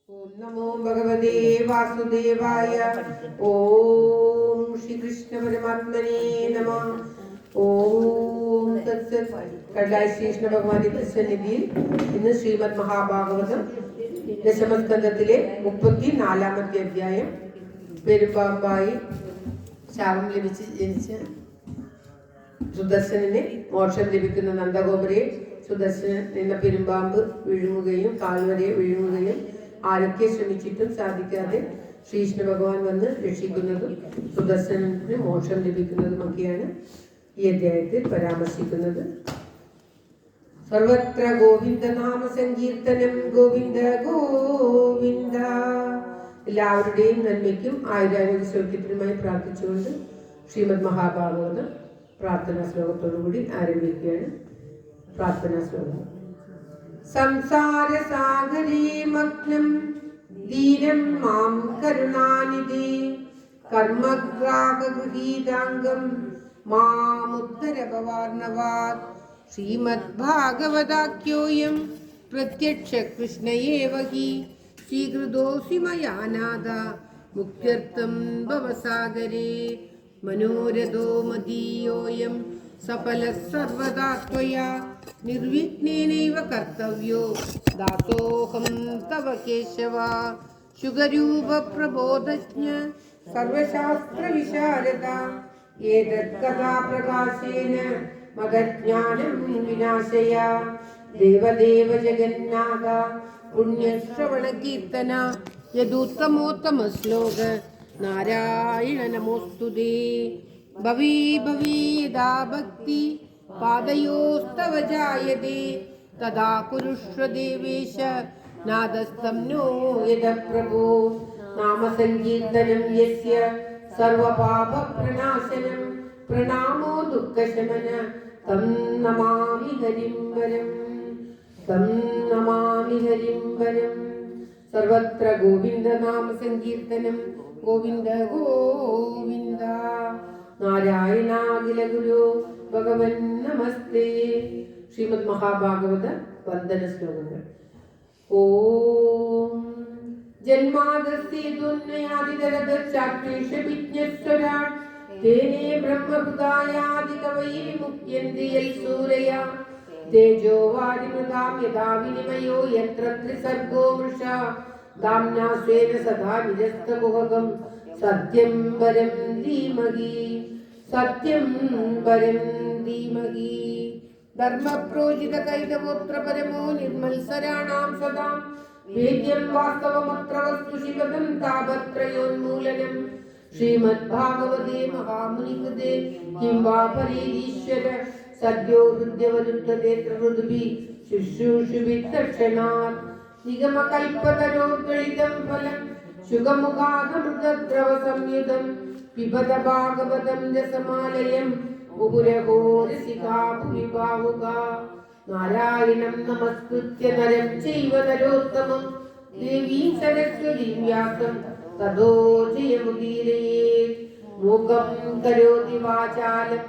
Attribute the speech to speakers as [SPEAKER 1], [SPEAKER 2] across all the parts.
[SPEAKER 1] ഓം നമോ ഭഗവതേ വാസുദേവായ. ഓം ശ്രീകൃഷ്ണ പരമാത്മനേ നമഃ. ഓം തത്സത്. കടലായി ശ്രീകൃഷ്ണ ഭഗവാന്റെ തിരുസന്നിധിയിൽ ഇന്ന് ശ്രീമദ് മഹാഭാഗവതം ദശമസ്കന്ധത്തിലെ 34-ാമത്തെ അധ്യായം. പെരുമ്പാമ്പായി ശാപം ലഭിച്ച് ജനിച്ച സുദർശനന് മോക്ഷം ലഭിക്കുന്ന നന്ദഗോപുരയെ സുദർശനൻ എന്ന പെരുമ്പാമ്പ് വിഴുങ്ങുകയും കാൽവരെ വിഴുങ്ങുകയും ആരൊക്കെ ശ്രമിച്ചിട്ടും സാധിക്കാതെ ശ്രീകൃഷ്ണ ഭഗവാൻ വന്ന് രക്ഷിക്കുന്നതും സുദർശനന് മോക്ഷം ലഭിക്കുന്നതുമൊക്കെയാണ് ഈ അധ്യായത്തിൽ പരാമർശിക്കുന്നത്. സർവത്ര ഗോവിന്ദ നാമ സങ്കീർത്തനം. ഗോവിന്ദ ഗോവിന്ദ. എല്ലാവരുടെയും നന്മയ്ക്കും ആയുരാരോഗ്യ സൗഖ്യത്തിനുമായി പ്രാർത്ഥിച്ചുകൊണ്ട് ശ്രീമദ് മഹാഭാഗവതം പ്രാർത്ഥനാ ശ്ലോകത്തോടുകൂടി ആരംഭിക്കുകയാണ്. പ്രാർത്ഥനാ ശ്ലോകം. സംസാര സാഗരേ മഗ്നം ദീനം മാം കരുണാനിധി കർമ്മഗ്രാഹഗൃഹീതാംഗം മാമുത്തരഭവാർണവാത്. ശ്രീമദ് ഭാഗവതാഖ്യോയം പ്രത്യക്ഷ കൃഷ്ണയേവ ഹി സ്വീകൃതോസി മയാ നാഥ മുക്ത്യർത്ഥം ഭവസാഗരേ. മനോരഥോ മദീയോയം സഫലഃ സർവദാ ത്വയാ നിർവിഘ്നേനൈവ കർത്തവ്യോ ദാസോഹം തവ കേശവ. ശുഗരൂപ പ്രബോധജ്ഞ സർവശാസ്ത്ര വിശാരദ ഏതത് കഥാ പ്രകാശേന മദജ്ഞാനം വിനാശയ. ദേവദേവ ജഗന്നാഥ പുണ്യശ്രവണ കീർത്തന യദുത്തമോത്തമ ശ്ലോക നാരായണ നമോസ്തുതേ. ഭവീ ഭവീ യദാ ഭക്തി പാദയോസ്തവ ജായതേ തദാ കുരുഷ്വ ദേവേശ നാദസ്തം നോ യദ പ്രഭോ. നാമസങ്കീർത്തനം യസ്യ സർവപാപ പ്രണാശനം പ്രണാമോ ദുഃഖശമന തം നമാമി ഹരിം വരം. തം നമാമി ഹരിം വരം. സർവത്ര ഗോവിന്ദ നാമ സങ്കീർത്തനം. ഗോവിന്ദ ഗോവിന്ദ. നാരായണാഖില ഗുരു ഭഗവൻ നമസ്തേ. ശ്രീമദ് മഹാഭാഗവത വന്ദന ശ്ലോകങ്ങൾ. ഓം ജന്മാദസ്യേതുന്നയാദിതരദശാക്ഷേഷവിജ്ഞസ്വരാട് തേനേ ബ്രഹ്മഭുതായാദികവൈ വിമുക്യന്തി യൽ സൂരയാ. തേജോ വാരിമൃതാം യഥാ വിനിമയോ യത്ര ത്രിസർഗോ മൃഷാ ധാമ്നാ സ്വേന സദാ നിരസ്തകുഹകം സത്യം വരം ധീമഹി. സത്യം വരം ധീമഹി. ധർമ്മപ്രോജിത കൈതവോത്ര പരമോ നിർമത്സരാണാം സദാം വേദ്യം വാസ്തവമത്ര വസ്തു ശിവദം താപത്രയോന്മൂലനം. ശ്രീമദ് ഭാഗവതേ മഹാമുനികൃതേ കിം വാ പരീരീശ്വര സദ്യോ ഹൃദ്യവരുദ്ധതേ ത്രിഹൃദ്ഭി ശുശ്രൂഷുഭി തക്ഷണാത്. നിഗമകൽപതരോർഗളിതം ഫലം ശുഗമുഖാദമൃതദ്രവ സംയുതം പിബത ഭാഗവതം രസമാലയം മുഹുരഹോ രസികാ ഭുവി ഭാവുകാ. നാരായണം നമസ്കൃത്യ നരം ചൈവ നരോത്തമം ദേവീം സരസ്വതീം വ്യാസം തതോ ജയമുദീരയേത്. മൂകം കരോതി വാചാലം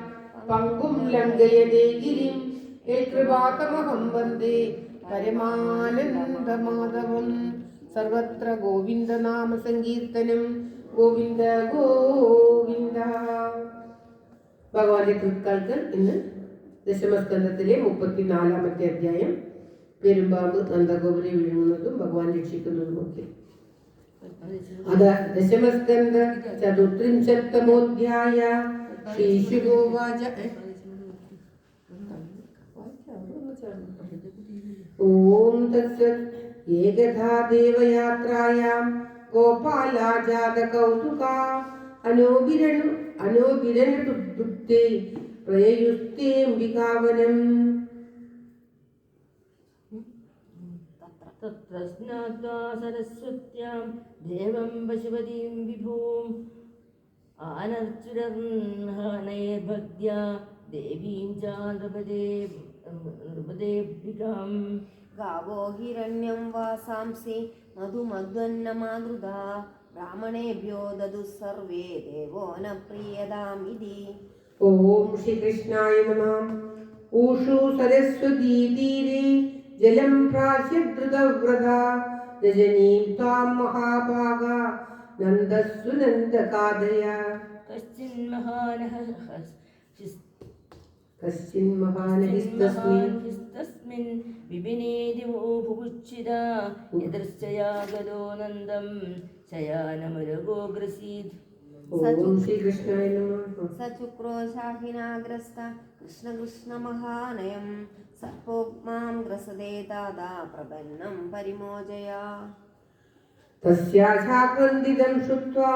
[SPEAKER 1] പങ്കും ലംഘയതേ ഗിരിം യത്കൃപാതമഹം വന്ദേ പരമാനന്ദമാധവം. സർവത്ര ഗോവിന്ദ നാമ സങ്കീർത്തനം. ഗോവിന്ദ ഗോവിന്ദ. ഭഗവാന്റെ കൃത്കാൽക്കൽ ഇന്ന് ദശമസ്കന്ധത്തിലെ 34-ാമത്തെ അധ്യായം. പെരുമ്പാമ്പ് നന്ദഗോപുരെ വിഴുങ്ങുന്നതും ഭഗവാൻ രക്ഷിക്കുന്നതുമൊക്കെ. അത് ദശമസ്കന്ധ 34-തമോധ്യായ. ശ്രീശുഗോവാച. ഓം തത്സത്. ഏകഥാ ദേവയാത്രായാം ഗോപാലാജാത കൗതുകാ അനോഭിരനുദുപ്തേ പ്രയയുസ്തേംബികാവനം.
[SPEAKER 2] തത്ര സ്നാത്വാ സരസ്വത്യാം ദേവം പശുപതിം വിഭൂം ആനർച്ചുരർഹണൈർഭക്ത്യാ ദേവീം ച നൃപദേഭ്യാം.
[SPEAKER 3] गावो हिरण्यं वासांसि मधुमध्वन्नमादृता ब्राह्मणेभ्यो ददुः सर्वे देवो न प्रीयतामिति.
[SPEAKER 1] ഓം ശ്രീകൃഷ്ണായ നമഃ. ഊഷു സരസ്വതീ തീരെ ജലം പ്രാശ്യ ദ്രുതവ്രത രജനീം ത്വാം മഹാഭാഗാ നന്ദസ്സു നന്ദകാദയ. കശ്ചിൻ മഹാനഹിസ്തസ്മിൻ
[SPEAKER 2] വിപിനേ ദിവോ ഭുഭുച്ഛിതാ യദൃശ്ചയാഗതോ നന്ദം ശയാനമുരഗോഗ്രസീത്.
[SPEAKER 1] ഓം ശ്രീകൃഷ്ണായ നമഃ.
[SPEAKER 3] സചുക്രോശാഹിനാഗ്രസ്ത കൃഷ്ണ കൃഷ്ണ മഹാനയം സർപ്പോഗ്മാം ഗ്രസതേ താതാ പ്രപന്നം പരിമോചയ.
[SPEAKER 1] തസ്യാശാക്രന്ദിതം ശ്രുത്വാ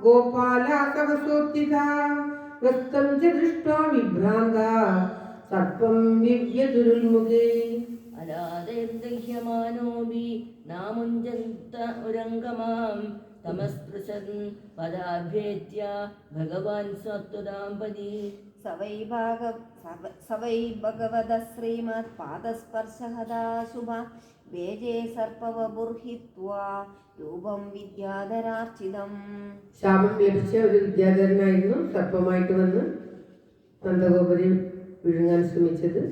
[SPEAKER 1] ഗോപാലാസവസോത്ഥിതാ വസ്തം ച ദൃഷ്ട്വാ വിഭ്രാന്താ സർപ്പം വിവ്യതുരുൽമുഖേ.
[SPEAKER 2] അലാദൈർദഹ്യമാനോപി നാമുഞ്ജന്ത ഉരംഗമാം തമസ്പൃശൻ പദാഭ്യേത്യ ഭഗവാൻ സത്വദാമ്പതി.
[SPEAKER 3] സവൈ ഭഗവത ശ്രീമത് പാദസ്പർശഹദാ ശുഭ വേജേ സർപ്പവബുർഹിത്വാ രൂപം വിദ്യാധരാർച്ചിതം.
[SPEAKER 1] ശാപം ലഭിച്ച ഒരു വിദ്യാധരനായിരുന്നു സർപ്പമായിട്ട് വന്ന് നന്ദഗോപതി വിഴുങ്ങാൻ ശ്രമിച്ചത്.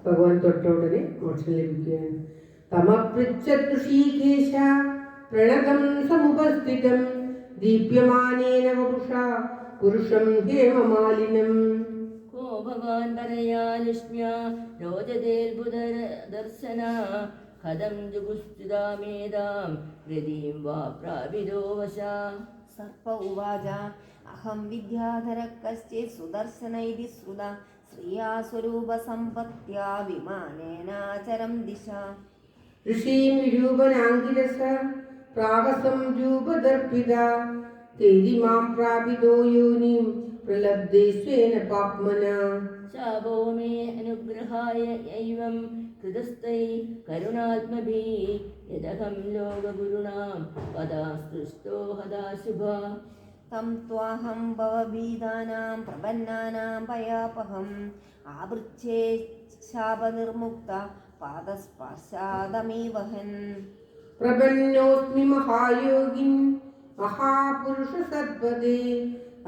[SPEAKER 1] ഭഗവാൻ തൊട്ട ഉടനെ മോക്ഷം ലഭിക്കുകയാണ്. തമപൃച്ഛൃഷീകേശ പ്രണതം സമുപസ്ഥിതം ദീപ്യമാനേന വപുഷാ പുരുഷം ഹേമമാലിനം.
[SPEAKER 2] കോ ഭവാൻ പരയാ ലക്ഷ്മ്യാ രോചതേൽബുധദർശന കഥം ജുഗുസ്ഥിതാമേതാം ഗതിം വാ പ്രാപിതോ വശാ.
[SPEAKER 3] സർപ്പ ഉവാച അഹം വിദ്യാധര കശ്ചിത് സുദർശന ഇതി ശ്രുത ശ്രിയാ സ്വരൂപ സമ്പത്യാ വിമാനേനാചരം ദിശ.
[SPEAKER 1] ഋഷീം വിരൂപനാംഗിരസ പ്രാവസം രൂപദർപ്പിത തേതി മാം പ്രാപിതോ യോനിം പ്രലബ്ധേ സ്വേന പാപ്മന.
[SPEAKER 2] ശാപോ മേ അനുഗ്രഹായ യൈവം കൃതസ്ഥൈ കരുണാത്മഭിः യദഹം ലോകഗുരുണാം പദാസ്പൃഷ്ടോ ഹദാശുഭ.
[SPEAKER 3] തം ത്വാഹം ഭവഭീതാനാം പ്രപന്നാനാം ഭയാപഹം ആവൃച്ഛേ ശാപനിർമുക്ത പാദസ്പർശാദമീവഹൻ.
[SPEAKER 1] പ്രപന്നോസ്മി മഹായോഗിൻ മഹാപുരുഷ സദ്വദേ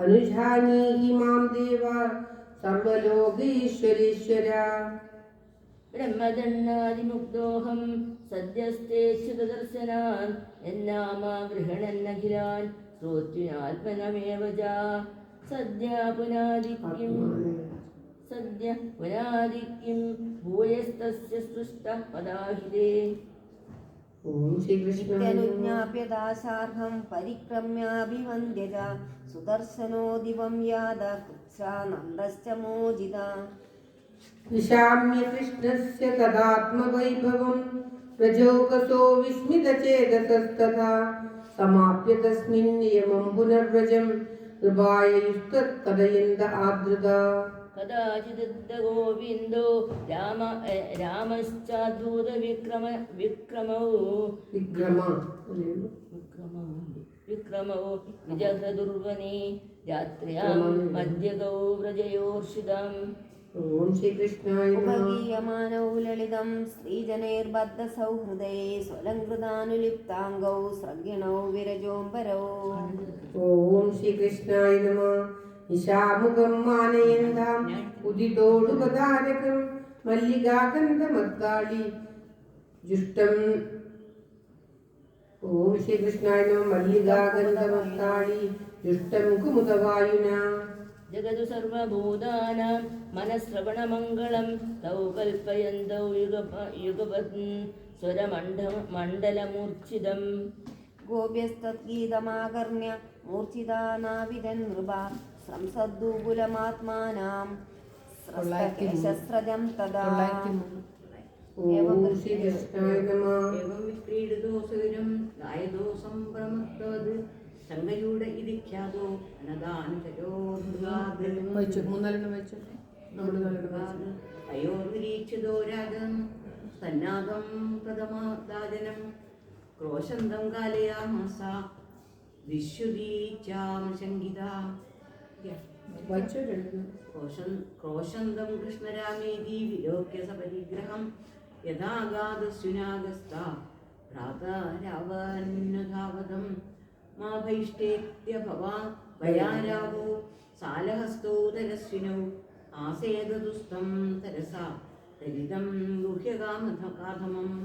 [SPEAKER 1] അനുജാനീഹി മാം ദേവ സർവലോകീശ്വരീശ്വര.
[SPEAKER 2] ബ്രഹ്മദണ്ഡാദിമുക്തോഹം സദ്യസ്തേച്ഛുതദർശനാൻ എന്നാമാ ഗൃഹണന്നഖിലാൻ ശ്രോത്രിയാത്മനമേവ ച. സദ്യ പുനാദിക്യം ഭൂയസ്തസ്യ സൃഷ്ടഃ പദാഹിതേ.
[SPEAKER 1] ഓം ശ്രീകൃഷ്ണായ നമഃ.
[SPEAKER 3] ഇത്യനുജ്ഞാപ്യദാശാർഹം പരിക്രമ്യാഭിവന്ദ്യ ച സുദർശനോ ദിവം യാത കൃച്ഛാ നന്ദശ്ച മോചിത.
[SPEAKER 1] നിശാമ്യ കൃഷ്ണസ്യ തദാത്മവൈഭവം രജോകസോ വിസ്മിതചേതസസ്തഥാ സമാപ്യ തസ്മിൻ നിയമം പുനർവ്രജം കൃപായയുസ്തത്കഥയന്ത ആദൃത.
[SPEAKER 2] കഥാചിദഗോവിന്ദോ രാമശ്ചാദ്ഭൂതവിക്രമോ വിജഹ്രദുർവനെ രാത്ര്യാം മധ്യഗൗ വ്രജയോർഷിതം.
[SPEAKER 1] ഓം ശ്രീകൃഷ്ണായ നമഃ.
[SPEAKER 3] ഉപഗീയമാനൗ ലളിതം സ്ത്രീജനൈർബദ്ധ സൗഹൃദൈ സ്വലംകൃതാനുലിപ്താംഗൗ സ്രഗ്ഗിണൗ വിരജോംബരൗ.
[SPEAKER 1] ഓം ശ്രീകൃഷ്ണായ നമഃ. നിശാമുഖം മാനയന്താം ഉദിതോടുപതാരകം മല്ലികാഗന്ധമദ്ദാളി ജുഷ്ടം. ഓം ശ്രീകൃഷ്ണായ നമഃ. മല്ലികാഗന്ധമദ്ദാളി ജുഷ്ടം കുമുദവായുന.
[SPEAKER 2] ജഗതു സർവഭൂതാനാം മനഃശ്രവണമംഗളം തൗ കൽപ്പയന്തൗ യുഗപത് സ്വരമണ്ഡലമൂർച്ഛിതം.
[SPEAKER 3] ഗോപ്യസ്തദ്ഗീതമാകർണ്യ മൂർച്ഛിതാനാവിദൻ നൃപ സംസദ്ദൂകുലമാത്മാനാം സ്രസ്തകേശസ്രജം തദാ.
[SPEAKER 1] ഓം ശ്രീകൃഷ്ണായ നമഃ.
[SPEAKER 4] एवं विक्रीडितो सुविरं गायतो सम्भ्रमत्वद् संगयूढ इति ख्यातो अनदानुचरोर्मृगाद् अयोर्निरीक्षितो राजन् सन्नादं प्रथमदाजनं क्रोशन्तं कालयामास विश्वदीचां शङ्किता. क्रोशन्तं कृष्णरामेति विलोक्य सपरिग्रहं यदागादस्युनागस्ता भ्रातरावन्नधावतं मा भैष्टेत्य भवा भयारावो सालहस्तौ तरस्विनौ आसेददुस्तं तरसा तरितं गुह्यकामकाधमम्.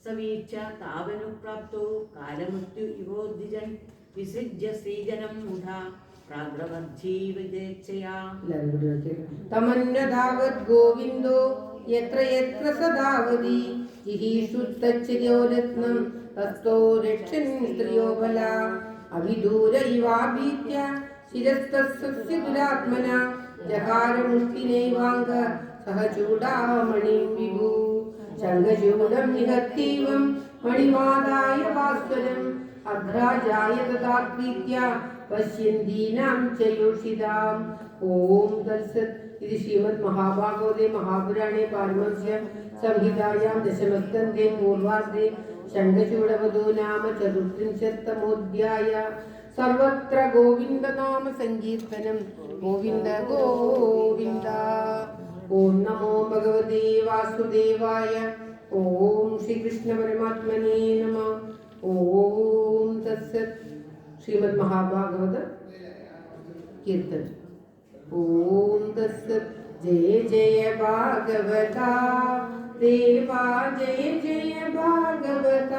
[SPEAKER 4] സവീക്ഷ താവനുപ്രാപ്തോ കാലമൃത്യു ഇവോദ്വിജൻ വിസൃജ്യ ശ്രീജനം മുധാ പ്രാഗ്രവർജീവിതേച്ഛയാ.
[SPEAKER 1] തമന്യതാവത് ഗോവിന്ദോ യത്ര യത്ര സദാവതി ജിഹീഷുത്തച്ഛിരോ രത്നം തസ്തോ രക്ഷൻ സ്ത്രിയോ ബല അവിദൂര ഇവാഭീത്യ ശിരസ്തസ്യ ദുരാത്മന ജഹാരമുഷ്ടിനൈവാംഗ സഹചൂടാമണിം വിഭു ശംഖചൂടം നിഹത്തീവം മണിമാദായ ഭാസ്വരം അഭ്രാജായ തഥാപ്രീത്യ പശ്യന്തീനാം ച യോഷിതാം. ഓം തത്സത്. ഇത് ശ്രീമദ് മഹാഭാഗവതേ മഹാപുരാണേ പാരമഹംസ്യ സംഹിതായാം ദശമസ്കന്ധേ പൂർവാർദ്ധേ ശംഖചൂഡവധോ നാമ ചതുർത്രിംശത്തമോധ്യായ. സർവത്ര ഗോവിന്ദനാമ സങ്കീർത്തനം. ഗോവിന്ദ ഗോവിന്ദ. ഓം നമോ ഭഗവതേ വാസുദേവായ. ഓം ശ്രീകൃഷ്ണ പരമാത്മനേ നമഃ. ഓം തത്സത്. ശ്രീമദ് മഹാഭാഗവത കീർത്തന. ഓം തത്സത്. ജയ ജയ ഭാഗവത ദേവാ ജയ ജയ ഭാഗവത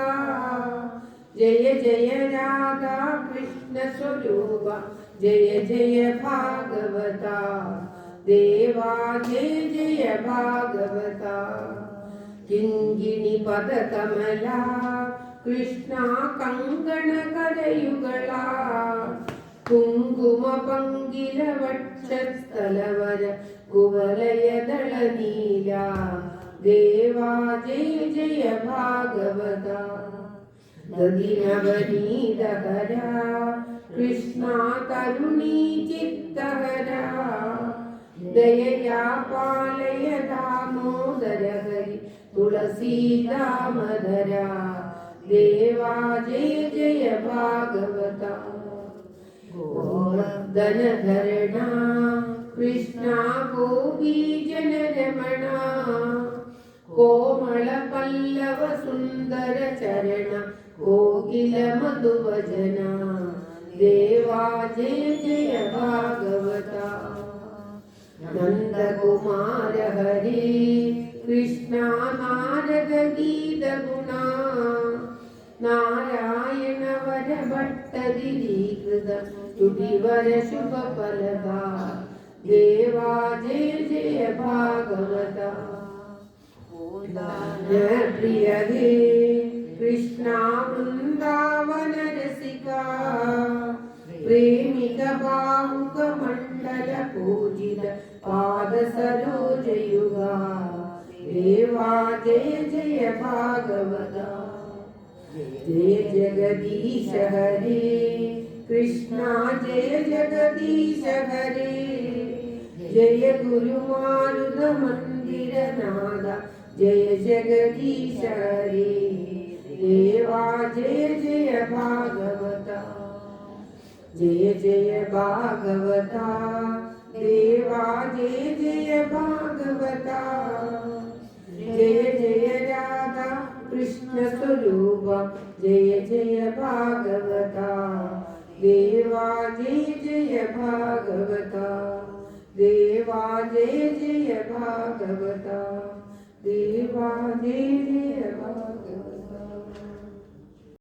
[SPEAKER 1] ജയ ജയ രാധാ കൃഷ്ണ സ്വരൂപ ജയ ജയ ഭാഗവത ദേവാ ജയ ജയ ഭാഗവത. കിങ്കിണി പദകമല കൃഷ്ണ കങ്കണ കരയുകള കുങ്കുമ പങ്കില വക്ഷസ്ഥലവര കുവലയദള നീല ദേവാ ജയ ജയ ഭാഗവത. ഗതിനവനീതഹര കൃഷ്ണ തരുണീ ചിത്തഹര ദയയാ പാലയ ദാമോദര ഹരി തുളസീദാമധര ദേവാ ജയ ജയ ഭാഗവത. ഗോവർദ്ധനധരണ കൃഷ്ണ ഗോപീജനരമണ കോമള പല്ലവ സുന്ദര ചരണ കോകില മധുവചന ദേവാ ജയ ജയ ഭാഗവത. നന്ദകുമാര ഹരി കൃഷ്ണ നാരദ ഗീത ഗുണ നാരായണ വര ഭട്ടതിരീകൃത തുടിവര ശുഭ ഫലദ ദേവാ ജയ ജയ ഭാഗവത. പ്രിയ ഹേ കൃഷ്ണ വൃന്ദാവന രസിക പ്രേമിക ബാഹുക മണ്ഡല പൂജിത പാദ സരോജയുഗ ദേവാ ജയ ജയ ഭാഗവത. जय जगदीश हरे कृष्णा जय जगदीश हरे जय गुरु मारुद मंदिर नादा जय जगदीश हरे देवा जय जय भागवता जय जय भागवता देवा जय जय भागवता जय जय राधा कृष्ण स्वरूप जय जय भागवता देवा जय जय भागवता देवा जय जय भागवता देवा जय जय भागवता.